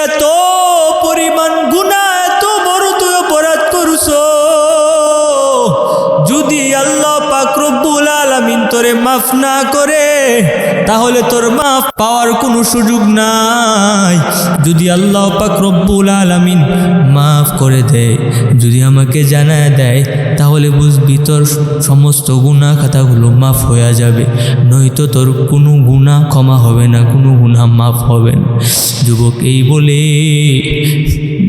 এত পরিমাণ গুনাহ, এত বড় তুই অপরাধ করছো, যদি আল্লাহ পাক রব্বুল আলামিন তোরে মাফ না করে তাহলে তোর মাফ পাওয়ার কোনো সুযোগ নাই। যদি আল্লাহ পাক রব্বুল আলামিন মাফ করে দেয়, যদি আমাকে জানায় দেয়, তাহলে বুঝবি তোর সমস্ত গুনাহ খাতাগুলো মাফ হয়ে যাবে, নয়তো তোর কোনো গুনাহ ক্ষমা হবে না, কোনো গুনাহ মাফ হবে না। যুবক এই বলে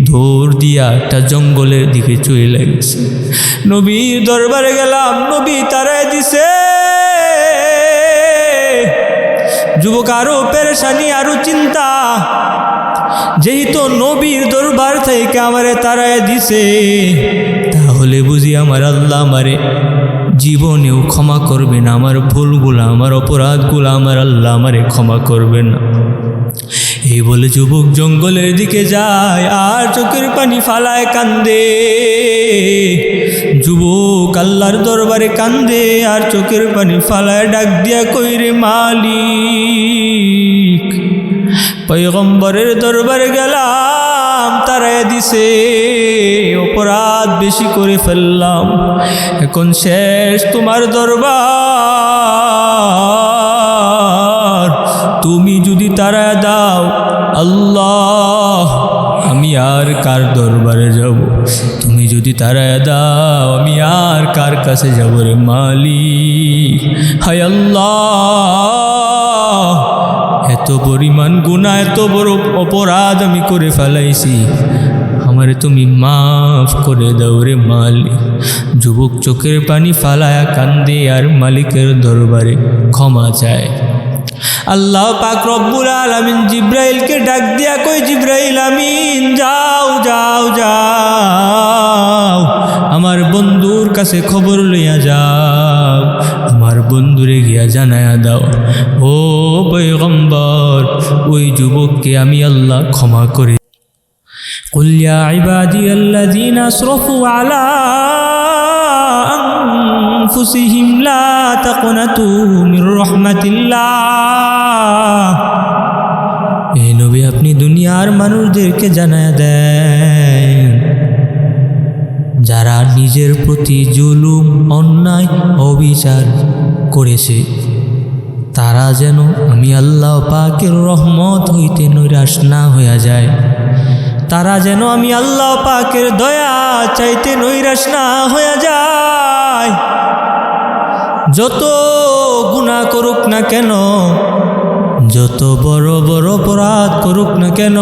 দৌড় দিয়া একটা জঙ্গলের দিকে চলে গেছে। নবীর দরবারে গেলাম, নবী তারায় দিছে। যুবক আরো পেরেশানি, আরো চিন্তা, যেহেতু নবীর দরবার থেকে আমারে তারায় দিছে, তাহলে বুঝি আমার আল্লাহ আমারে জীবনেও ক্ষমা করবে না, আমার ভুলগুলা, আমার অপরাধগুলা আমার আল্লাহ আমারে ক্ষমা করবে না। এই বলে যুবক জঙ্গলের দিকে যায় আর চোখের পানি ফালায় কান্দে। যুবক আল্লাহর দরবারে কান্দে আর চোখের পানি ফালায় ডাক দিয়া কইরে মালিক, পয়গম্বরের দরবারে গেলাম, তারায় দিছে, অপরাধ বেশি করে ফেললাম, এখন শেষ তোমার দরবার, তুমি যদি তারায় দাও আল্লাহ, আমি আর কার দরবারে যাব? তুমি যদি তারায় দাও আমি আর কার কাছে যাব রে মালিক? হায় আল্লাহ, এত পরিমাণ গুনাহ, এত বড় অপরাধ আমি করে ফেলাইছি, আমারে তুমি মাফ করে দাও রে মালিক। যুবক চোখের পানি ফালায়া কান্দে আর মালিকের দরবারে ক্ষমা চায়। আল্লাহ পাক রব্বুল আলামিন জিব্রাইলকে ডাক দিয়া কই, জিব্রাইল আমিন, যাও যাও যাও, আমার বন্ধুর কাছে খবর লইয়া যাও, আমার বন্ধুরে গিয়া জানায়া দাও, ও পয়গম্বর, ওই যুবককে আমি আল্লাহ ক্ষমা করে। কুল ইয়া ইবাদিয়াল্লাযীনা আসরাফু আলা আনফুসিহিম লা তাকনাতু মির রাহমাতিল্লাহ। এই নবী আপনি দুনিয়ার মানুষদেরকে জানায়া দেন, যারা নিজের প্রতি জুলুম, অন্যায়, অবিচার করেছে, তারা যেন আমি আল্লাহ পাকের রহমত হইতে নৈরাশ না হইয়া যায়, তারা যেন আমি আল্লাহ পাকের দয়া চাইতে নৈরাশ না হইয়া যায়। যত গুনাহ করুক না কেন, যত বড় বড় অপরাধ করুক না কেন,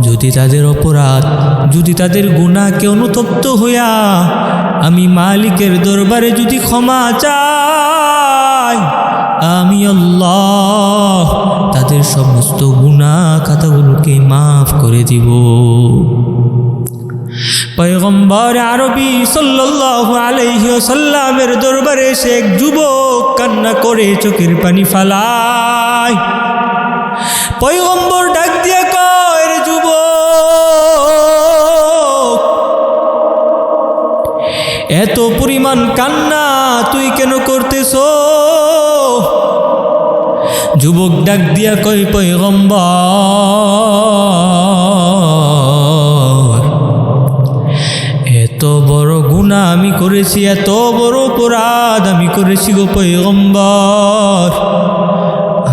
যদি তাদের অপরাধ, যদি তাদের গুনাহকে অনুতপ্ত হইয়া আমি মালিকের দরবারে যদি ক্ষমা চাই, আমি আল্লাহ তাদের সমস্ত গুনাহ খাতাগুলোকে মাফ করে দিব। পয়গম্বর আরবি সাল্লাল্লাহু আলাইহি ওয়াসাল্লামের দরবারে এসে এক যুবক কান্না করে চোখের পানি ফালায়। পয়গম্বর ডাক দিয়ে কয়, রে যুবক, এত পরিমাণ কান্না তুই কেন করতেছো? যুবক ডাক দিয়া কয়, পয়গম্বর, এত বড় গুনাহ আমি করেছি, এত বড় অপরাধ আমি করেছি গো পয়গম্বর,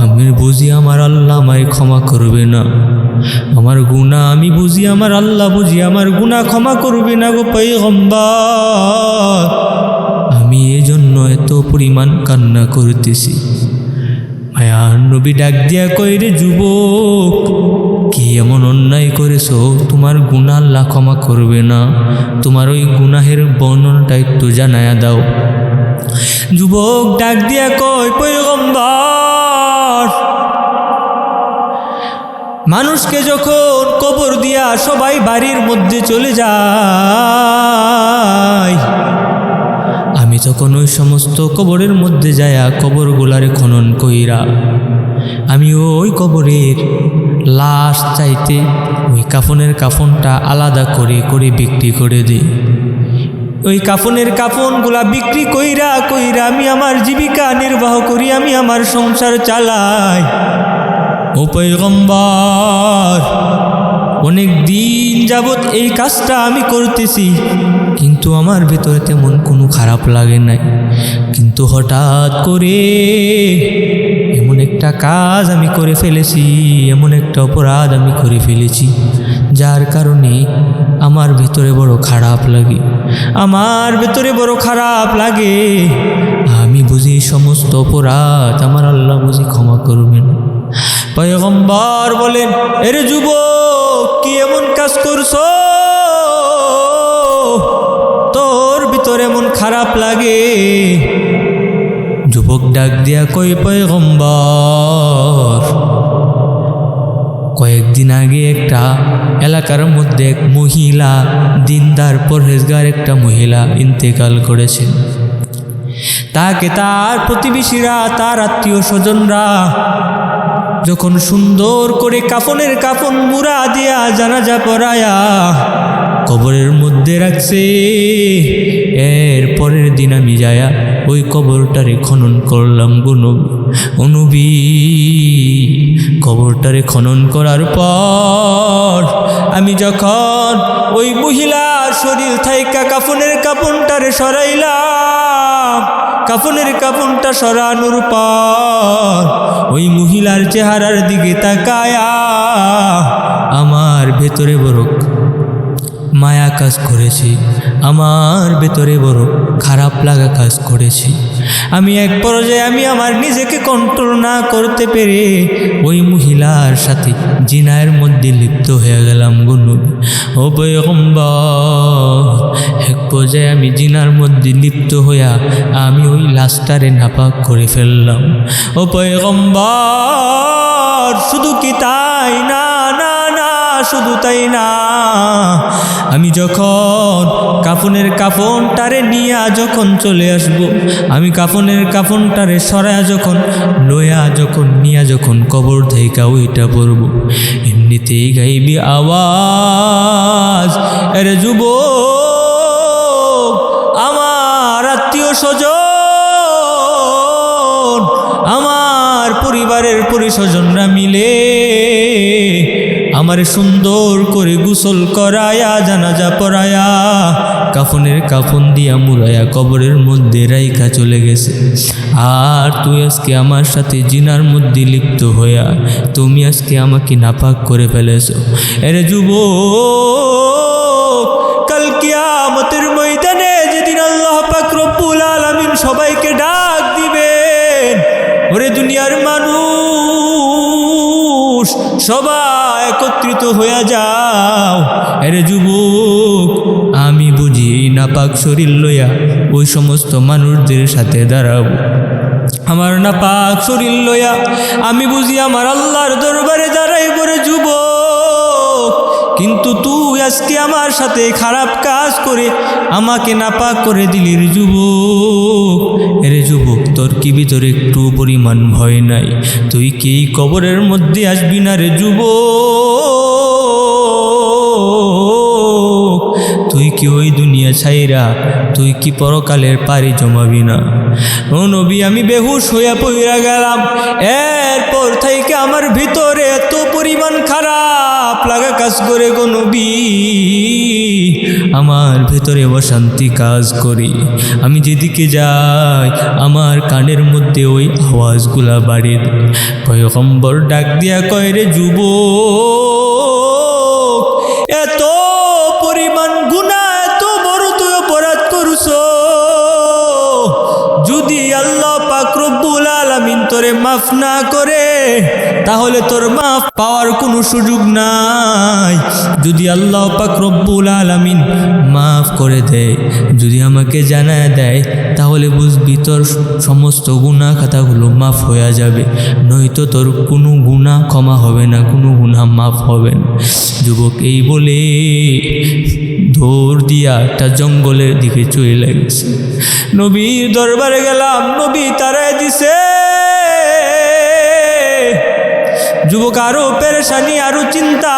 আমি বুঝি আমার আল্লাহ আমায় ক্ষমা করবে না, আমার গুনাহ আমি বুঝি আমার আল্লাহ বুঝি আমার গুনাহ ক্ষমা করবে না গো পয়গম্বর, আমি এজন্য এত পরিমাণ কান্না করতেছি। মায়ার নবী ডাক দিয়া কই, রে যুবক, কি এমন অন্যায় করেছো তোমার গুনাহ আল্লাহ ক্ষমা করবে না? তোমার ওই গুনাহের বর্ণনাটা একটু জানায়া দাও। যুবক ডাক দিয়া কই, পয়গম্বর, মানুষকে যখন কবর দিয়া সবাই বাড়ির মধ্যে চলে যায়, আমি তখন ওই সমস্ত কবরের মধ্যে যায়া কবরগুলারে খনন কইরা আমি ওই কবরের লাশ চাইতে ওই কাফনের কাফনটা আলাদা করে করে বিক্রি করে দিই। ওই কাফনের কাফনগুলা বিক্রি কইরা কইরা আমি আমার জীবিকা নির্বাহ করি, আমি আমার সংসার চালাই। ও পয়গম্বর, অনেক দিন যাবৎ এই কাজটা আমি করতেছি, কিন্তু আমার ভেতরে তেমন কোনো খারাপ লাগে নাই। কিন্তু হঠাৎ করে এমন একটা কাজ আমি করে ফেলেছি, এমন একটা অপরাধ আমি করে ফেলেছি, যার কারণে আমার ভেতরে বড় খারাপ লাগে, আমার ভেতরে বড় খারাপ লাগে। আমি বুঝি সমস্ত অপরাধ আমার আল্লাহ বুঝি ক্ষমা করবেন। পয়গম্বর বলেন, এরে যুবক, কি এমন কাজ করছো তোর ভিতরে এমন খারাপ লাগে? যুবক ডাক দিয়া কই, পয়গম্বর, কয়েকদিন আগে একটা এলাকার মধ্যে এক মহিলা, দিনদার পরহেজগার একটা মহিলা ইন্তেকাল করেছেন। তাকে তার প্রতিবেশীরা, তার আত্মীয় স্বজনরা যখন সুন্দর করে কাফনের কাফন মুড়া দিয়া জানাজা পড়ায়া কবরের মধ্যে রাখছে, এর পরের দিন আমি যায়া ওই কবরটারে খনন করলাম। নবী, কবরটারে খনন করার পর আমি যখন ওই মহিলার শরীর থাইকা কাফনের কাফনটারে সরাইলাম, কাফনের কাফনটা সরানোর পর ওই মহিলার চেহারার দিকে তাকায়া আমার ভেতরে বড় মায়া কাজ করেছি, আমার ভেতরে বড় খারাপ লাগা কাজ করেছি। আমি এক পর্যায়ে আমি আমার নিজেকে কন্ট্রোল না করতে পেরে ওই মহিলার সাথে জিনার মধ্যে লিপ্ত হয়ে গেলাম। ও পয়গম্বর, এক পর্যায়ে আমি জিনার মধ্যে লিপ্ত হইয়া আমি ওই লাশটারে নাপাক করে ফেললাম। ও পয়গম্বর, শুধু কি তাই না, না না, শুধু তাই না, আমি যখন কাফনের কাফনটারে নিয়া যখন চলে আসব, আমি কাফনের কাফনটারে সরায়া যখন লয়া যখন নিয়া যখন কবর থেকে ওইটা পড়ব, এমনিতেই গাইবি আওয়াজ, আরে যুবক, আমার আত্মীয় স্বজন, আমার পরিবারের পরিস্বজনরা মিলে আমারে সুন্দর করে গোসল করায়া জানাজা পড়ায়া কাফনের কাফন দিয়া মুড়ায়া কবরের মধ্যে রাইখা চলে গেছে। আর তুই আজকে আমার সাথে জিনার মধ্যে লিপ্ত হইয়া তুমি আজকে আমাকে নাপাক করে ফেলেছো। এরে যুবক, কাল কিয়ামতের ময়দানে যেদিন আল্লাহ পাক রব্বুল আলামিন সবাইকে ডাক দিবেন, ওরে দুনিয়ার মানুষ সবাই একত্রিত হইয়া যাও। এরে যুবক, আমি বুঝি নাপাক শরীর লইয়া ওই সমস্ত মানুষদের সাথে দাঁড়াবো, আমার নাপাক শরীর লইয়া আমি বুঝি আমার আল্লাহর দরবারে দাঁড়াইব। রে যুবক, কিন্তু তুই আজকে আমার সাথে খারাপ কাজ করে আমাকে নাপাক করে দিলি। রে যুবক, এরে যুবক, তোর কি ভিতরে একটু পরিমাণ ভয় নাই? তুই কি কবরের মধ্যে আসবি না? রে যুবক, তুই কি ওই দুনিয়া ছাইরা তুই কি পরকালের পারি জমাবি না? ও নবী, আমি বেহুশ হইয়া পইরা গেলাম। এরপর থেকে আমার ভিতরে এত পরিমাণ খারাপ লাগা কাজ করে গো নবী, আমার ভেতরে অশান্তি কাজ করি। আমি যেদিকে যাই আমার কানের মধ্যে ওই আওয়াজগুলা বাড়িয়ে দেয়। পয়গম্বর ডাক দিয়া কয়, রে যুবক, এত পরিমাণ গুনাহ, এত বড় তুই অপরাধ করছো, যদি আল্লাহ পাক রব্বুল আলামিন তোরে মাফ না করে তাহলে তোর মাফ পাওয়ার কোনো সুযোগ নাই। যদি আল্লাহ পাক রব্বুল আলামিন মাফ করে দেয়, যদি আমাকে জানায় দেয়, তাহলে বুঝবি তোর সমস্ত গুনাহ খাতাগুলো মাফ হয়ে যাবে, নয়তো তোর কোনো গুনাহ ক্ষমা হবে না, কোনো গুনাহ মাফ হবে না। যুবক এই বলে দৌড় দিয়া একটা জঙ্গলের দিকে চলে গেছে। নবীর দরবারে গেলাম, নবী তারাই দিছে। যুবক আরো পেরেশানি, আরো চিন্তা,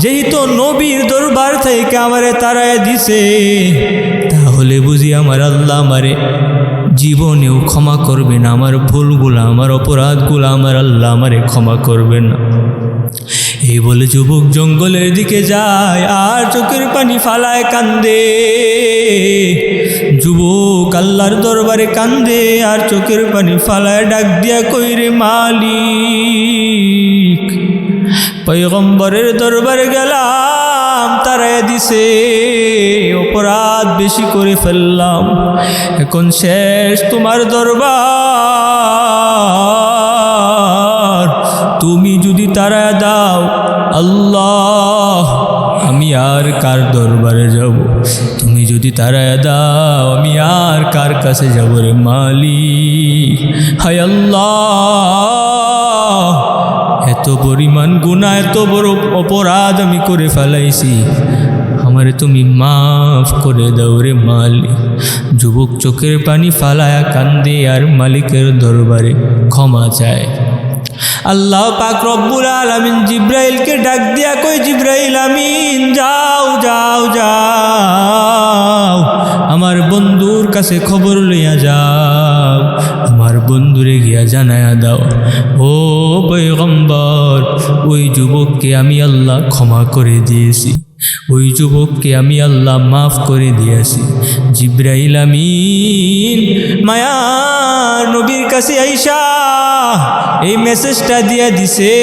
যেহেতু নবীর দরবার থেকে আমারে তারাই দিছে, তাহলে বুঝি আমার আল্লাহ আমারে জীবনেও ক্ষমা করবে না, আমার ভুলগুলা, আমার অপরাধগুলা আমার আল্লাহ আমারে ক্ষমা করবে না। এই বলে যুবক জঙ্গলের দিকে যায় আর চোখের পানি ফালায় কান্দে। যুবক আল্লাহর দরবারে কান্দে আর চোখের পানি ফালায় ডাক দিয়া কইরে মালিক, পয়গম্বরের দরবারে গেলাম, তারাই দিছে, অপরাধ বেশি করে ফেললাম, এখন শেষ তোমার দরবার, তুমি যদি তারা দাও আল্লাহ আমি আর কার দরবারে যাব, তুমি যদি তারা দাও আমি আর কার কাছে যাব রে মালিক। হায় আল্লাহ, এত পরিমাণ গুনাহ, এত বড় অপরাধ আমি করে ফেলাইছি, আমারে তুমি মাফ করে দাও রে মালিক। যুবক চোখের পানি ফালায়া কান্দে আর মালিকের দরবারে ক্ষমা চায়। আল্লাহ পাক রব্বুল আলামিন জিব্রাইলকে ডাক দিয়া কই, জিব্রাইল আমিন, যাও যাও যাও, আমার বন্ধুর কাছে খবর লইয়া যাও, আমার বন্ধুরে গিয়া জানায়া দাও, ও পয়গম্বর, ওই যুবককে আমি আল্লাহ ক্ষমা করে দিয়েছি, ওই যুবককে আমি আল্লাহ মাফ করে দিয়েছি। জিব্রাইল আমিন মায়ার নবীর কাছে আইসা এই মেসেজটা দিয়া দিছে।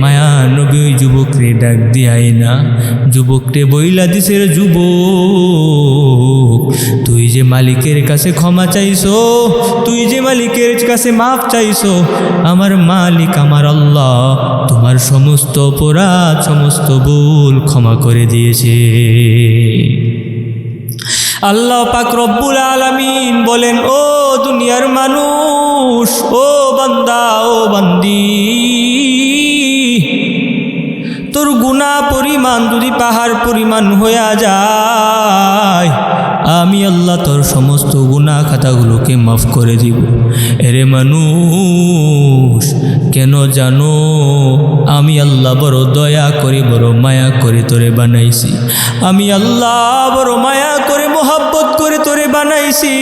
মায়ার নবী ওই যুবকরে ডাক দিয়াই না, যুবকরে বইলা দিছে, রে যুবক, তুই যে মালিকের কাছে ক্ষমা চাইছো, তুই যে মালিকের কাছে মাফ চাইছো, আমার মালিক আমার আল্লাহ তোমার সমস্ত অপরাধ, সমস্ত ভুল ক্ষমা করে দিয়েছে। আল্লাহ পাক রব্বুল আলামিন বলেন, ও দুনিয়ার মানুষ, ও বান্দা, ও বান্দি, তোর গুনাহ পরিমাণ যদি পাহাড় পরিমাণ হইয়া যায়, আমি আল্লাহ তোর সমস্ত গুনাহ খাতাগুলোকে মাফ করে দিব। এরে মানুষ, কেন জানো, আমি আল্লাহ বড় দয়া করে, বড় মায়া করে তোরে বানাইছি, আমি আল্লাহ বড় মায়া করে, মোহাব্বত করে তোরে বানাইছি।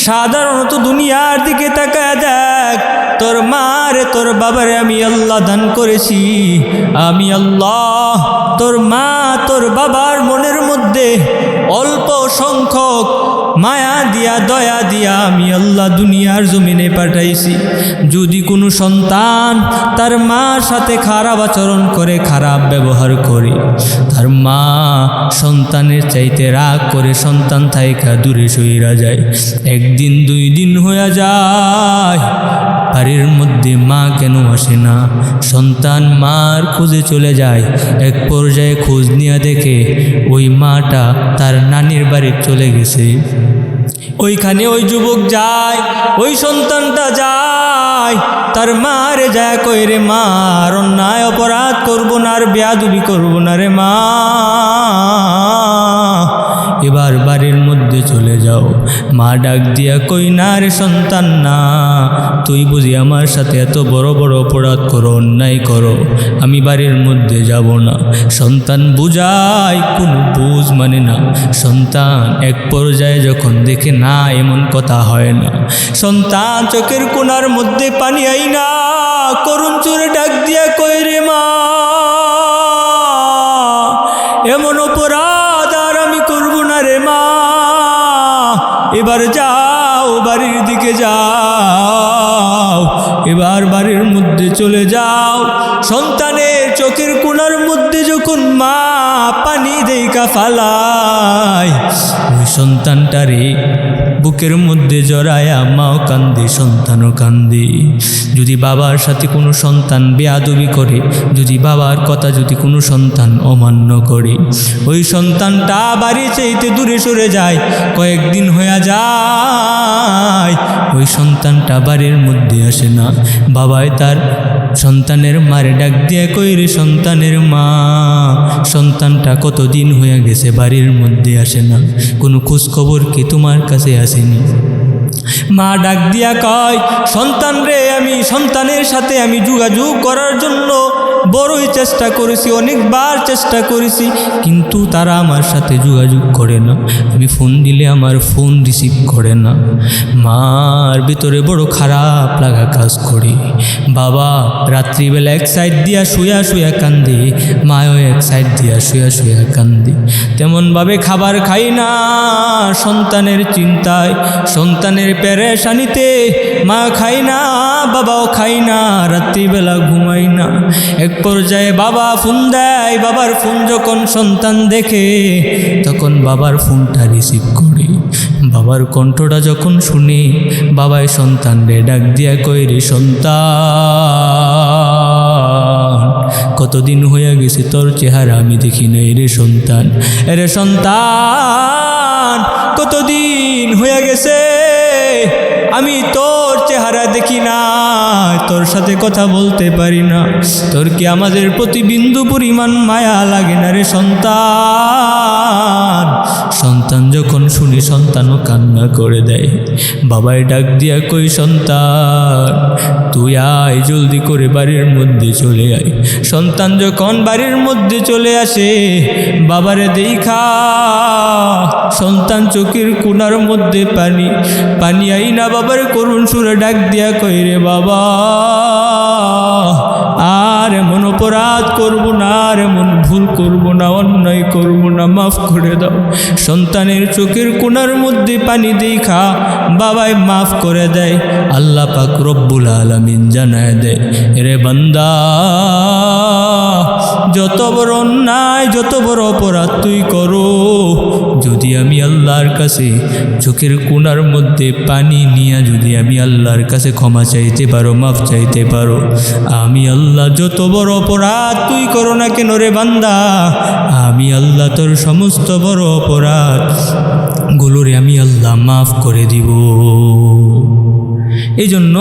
সাধারণত দুনিয়ার দিকে তাকায় দেখ, তোর মারে তোর বাবারে আমি আল্লাহ দান করেছি, আমি আল্লাহ তোর মা তোর বাবার মনের মধ্যে অল্প সংখ্যক মায়া দিয়া, দয়া দিয়া আমি আল্লাহ দুনিয়ার জমিনে পাঠাইছি। যদি কোনো সন্তান তার মার সাথে খারাপ আচরণ করে, খারাপ ব্যবহার করে, তার মা সন্তানের চাইতে রাগ করে সন্তান থাইকা দূরে সইরা যায়, একদিন দুই দিন হয়ে যায়, বাড়ির মধ্যে মা কেন আসে না, সন্তান মার খোঁজে চলে যায়, এক পর্যায়ে খোঁজ নিয়ে দেখে ওই মাটা তার নানির বাড়ি চলে গেছে। ওইখানে ওই যুবক যায়, ওই সন্তানটা যায়, তার মারে যায় কই, রে মা, আর অন্যায় অপরাধ করবো না, আর বেয়াদবি করবো না রে মা, এবার বাড়ির মধ্যে চলে যাও। মা ডাক দিয়া কই, না রে সন্তান, না, তুই বুঝি আমার সাথে এত বড় বড় অপরাধ করো, অন্যায় করো, আমি বাড়ির মধ্যে যাব না। সন্তান বুঝায়, কোনো বুঝ মানে না। সন্তান এক পর্যায়ে যখন দেখে না এমন কথা হয় না, সন্তান চোখের কোণার মধ্যে পানি আইনা করুণ চোরে ডাক দিয়া কই, রে মা, এমন অপরাধ আর আমি করব না রে মা, এবার যাও, বাড়ির দিকে যাও, এবার বাড়ির মধ্যে চলে যাও। সন্তানের চোখের কোণার মধ্যে যখন মা পানি দেইকা ফালায়, ওই সন্তানটারে বুকের মধ্যে জড়ায়া মাও কান্দে, সন্তানও কান্দে। যদি বাবার সাথে কোনো সন্তান বেয়াদবি করে, যদি বাবার কথা যদি কোনো সন্তান অমান্য করে, ওই সন্তানটা বাড়ি চাইতে দূরে সরে যায়, কয়েকদিন হয়ে যায়, ওই সন্তানটা বাড়ির মধ্যে আসে না। বাবাই তার সন্তানের মারে ডাক দিয়ে কই, রে সন্তানের মা, সন্তানটা কতদিন হয়ে গেছে বাড়ির মধ্যে আসে না, কোনো খোঁজখবর কি তোমার কাছে আসেনি? মা ডাক দিয়া কয়, সন্তান রে, আমি সন্তানের সাথে আমি যোগাযোগ করার জন্য বড়ই চেষ্টা করেছি, অনেকবার চেষ্টা করেছি, কিন্তু তারা আমার সাথে যোগাযোগ করে না। আমি ফোন দিলে আমার ফোন রিসিভ করে না। মার ভিতরে বড় খারাপ লাগা কাজ করে। বাবা রাত্রিবেলা এক সাইড দিয়া শুয়া শুয়া কান্দে, মায়ও এক সাইড দিয়া শুয়া শুয়া কান্দে। তেমনভাবে খাবার খাই না, সন্তানের চিন্তায়, সন্তানের পেরেশানিতে মা খাই না, বাবাও খাই না, রাত্রিবেলা ঘুমাই না। এক পর্যায়ে বাবা ফোন দেয়, বাবার ফোন যখন সন্তান দেখে তখন বাবার ফোনটা রিসিভ করে। বাবার কণ্ঠটা যখন শুনে বাবাই সন্তানরে ডাক দিয়া কই, রে সন্তান, কতদিন হয়ে গেছে তোর চেহারা আমি দেখি নাই রে সন্তান। রে সন্তান, কতদিন হয়ে গেছে আমি তোর চেহারা দেখি না, তোর সাথে কথা বলতে পারি না। তোর কি আমাদের প্রতি বিন্দু পরিমাণ মায়া লাগে না রে সন্তান? সন্তান যখন শুনি সন্তানও কান্না করে দেয়। বাবাই ডাক দিয়া কই, সন্তান তুই আয়, জলদি করে বাড়ির মধ্যে চলে আয়। সন্তান যখন বাড়ির মধ্যে চলে আসে, বাবারে দেখা সন্তান চোখের কোণার মধ্যে পানি পানি আইনা বাবার করুণ সুরে ডাক দিয়া কই, রে বাবা আর এমন অপরাধ করবো না, আর এমন ভুল করবো না, অন্যায় করবো না, মাফ করে দাও। সন্তানের চোখের কোণার মধ্যে পানি দেখা বাবাই মাফ করে দেয়। আল্লাহ পাক রব্বুল আলামিন জানায় দেয়, রে বান্দা, যত বড় অন্যায়, যত বড় অপরাধ তুই করো, যদি আমি আল্লাহর কাছে চোখের কোণার মধ্যে পানি নিয়ে যদি আমি আল্লাহর কাছে ক্ষমা চাইতে পারো, মাফ চাইতে পারো, আমি আল্লাহ যত বড় অপরাধ তুই করো না কেন রে বান্দা, আমি আল্লাহ তোর সমস্ত বড় অপরাধ গুলোরে আমি আল্লাহ মাফ করে দিব। এই জন্য